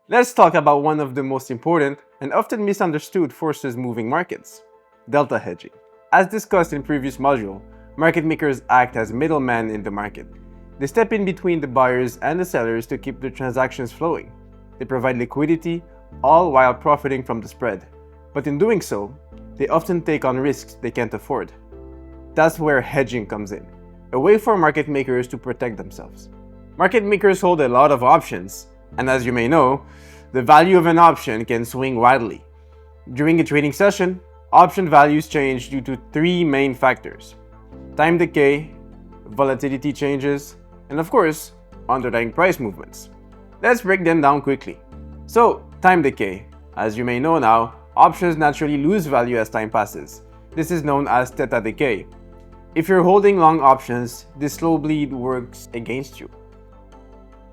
Let's talk about one of the most important and often misunderstood forces moving markets: delta hedging. As discussed in previous module, market makers act as middlemen in the market. They step in between the buyers and the sellers to keep the transactions flowing. They provide liquidity, all while profiting from the spread. But in doing so, they often take on risks they can't afford. That's where hedging comes in, a way for market makers to protect themselves. Market makers hold a lot of options, and as you may know, the value of an option can swing wildly. During a trading session, option values change due to three main factors: time decay, volatility changes, and of course, underlying price movements. Let's break them down quickly. So, time decay. As you may know now, options naturally lose value as time passes. This is known as theta decay. If you're holding long options, this slow bleed works against you.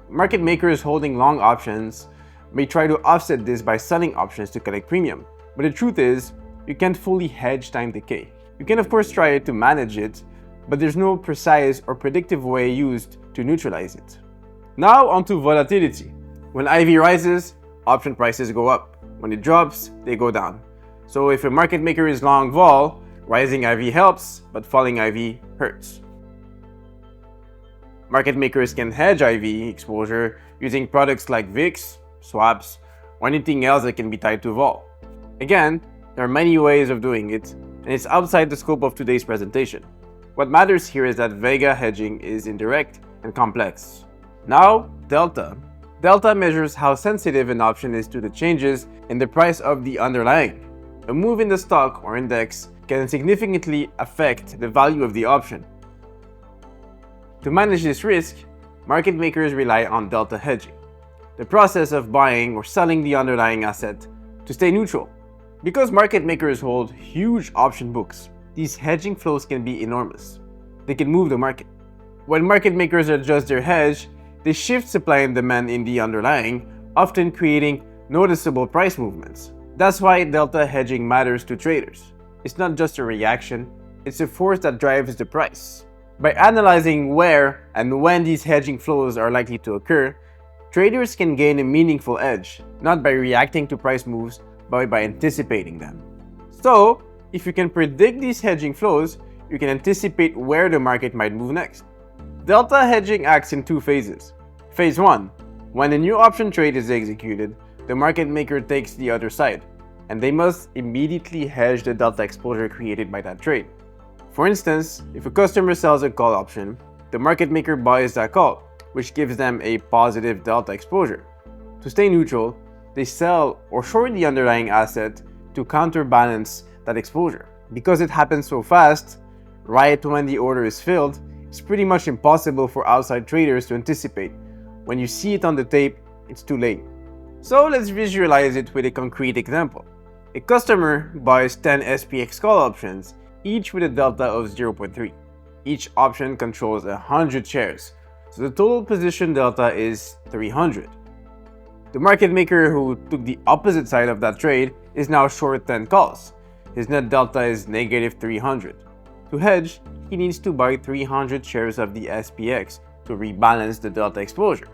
Market makers holding long options may try to offset this by selling options to collect premium, but the truth is, you can't fully hedge time decay. You can of course try to manage it, but there's no precise or predictive way used to neutralize it. Now onto volatility. When IV rises, option prices go up. When it drops, they go down. So if a market maker is long vol, rising IV helps, but falling IV hurts. Market makers can hedge IV exposure using products like VIX, swaps, or anything else that can be tied to vol. Again, there are many ways of doing it, and it's outside the scope of today's presentation. What matters here is that Vega hedging is indirect and complex. Now, delta. Delta measures how sensitive an option is to the changes in the price of the underlying. A move in the stock or index can significantly affect the value of the option. To manage this risk, market makers rely on delta hedging, the process of buying or selling the underlying asset to stay neutral. Because market makers hold huge option books, these hedging flows can be enormous. They can move the market. When market makers adjust their hedge, they shift supply and demand in the underlying, often creating noticeable price movements. That's why delta hedging matters to traders. It's not just a reaction, it's a force that drives the price. By analyzing where and when these hedging flows are likely to occur, traders can gain a meaningful edge, not by reacting to price moves, but by anticipating them. So, if you can predict these hedging flows, you can anticipate where the market might move next. Delta hedging acts in two phases. Phase 1. When a new option trade is executed, the market maker takes the other side, and they must immediately hedge the delta exposure created by that trade. For instance, if a customer sells a call option, the market maker buys that call, which gives them a positive delta exposure. To stay neutral, they sell or short the underlying asset to counterbalance that exposure. Because it happens so fast, right when the order is filled, it's pretty much impossible for outside traders to anticipate. When you see it on the tape, it's too late. So let's visualize it with a concrete example. A customer buys 10 SPX call options, each with a delta of 0.3. Each option controls 100 shares, so the total position delta is 300. The market maker who took the opposite side of that trade is now short 10 calls. His net delta is negative 300. To hedge, he needs to buy 300 shares of the SPX to rebalance the delta exposure.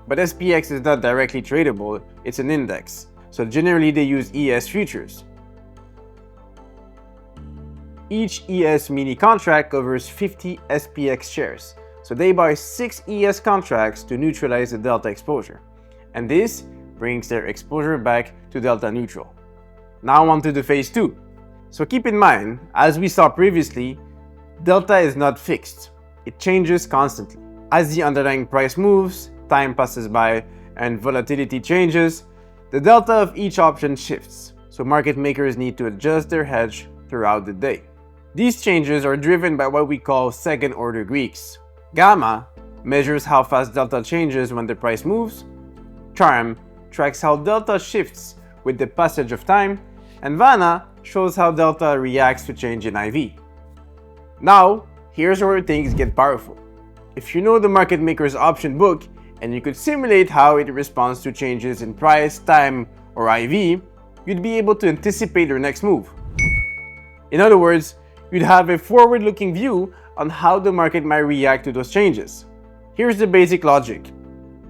But SPX is not directly tradable, it's an index, so generally they use ES futures. Each ES mini contract covers 50 SPX shares, so they buy 6 ES contracts to neutralize the delta exposure. And this brings their exposure back to delta neutral. Now on to the phase 2. So keep in mind, as we saw previously, delta is not fixed. It changes constantly. As the underlying price moves, time passes by, and volatility changes, the delta of each option shifts. So market makers need to adjust their hedge throughout the day. These changes are driven by what we call second-order Greeks. Gamma measures how fast delta changes when the price moves. Charm tracks how delta shifts with the passage of time. And Vana shows how delta reacts to change in IV. Now, here's where things get powerful. If you know the market maker's option book and you could simulate how it responds to changes in price, time, or IV, you'd be able to anticipate their next move. In other words, you'd have a forward-looking view on how the market might react to those changes. Here's the basic logic.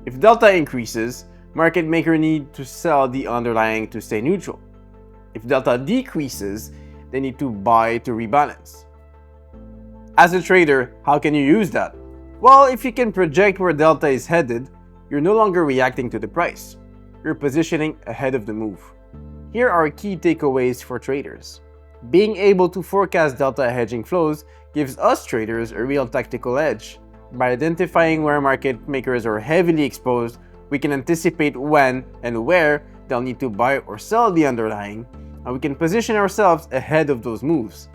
If delta increases, market maker need to sell the underlying to stay neutral. If delta decreases, they need to buy to rebalance. As a trader, how can you use that? Well, if you can project where delta is headed, you're no longer reacting to the price. You're positioning ahead of the move. Here are key takeaways for traders. Being able to forecast delta hedging flows gives us traders a real tactical edge. By identifying where market makers are heavily exposed, we can anticipate when and where they'll need to buy or sell the underlying, and we can position ourselves ahead of those moves.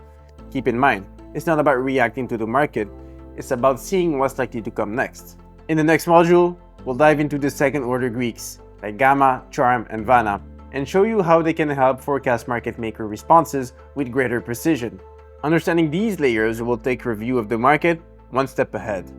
Keep in mind, it's not about reacting to the market, it's about seeing what's likely to come next. In the next module, we'll dive into the second-order Greeks like Gamma, Charm, and Vana, and show you how they can help forecast market maker responses with greater precision. Understanding these layers will take review of the market one step ahead.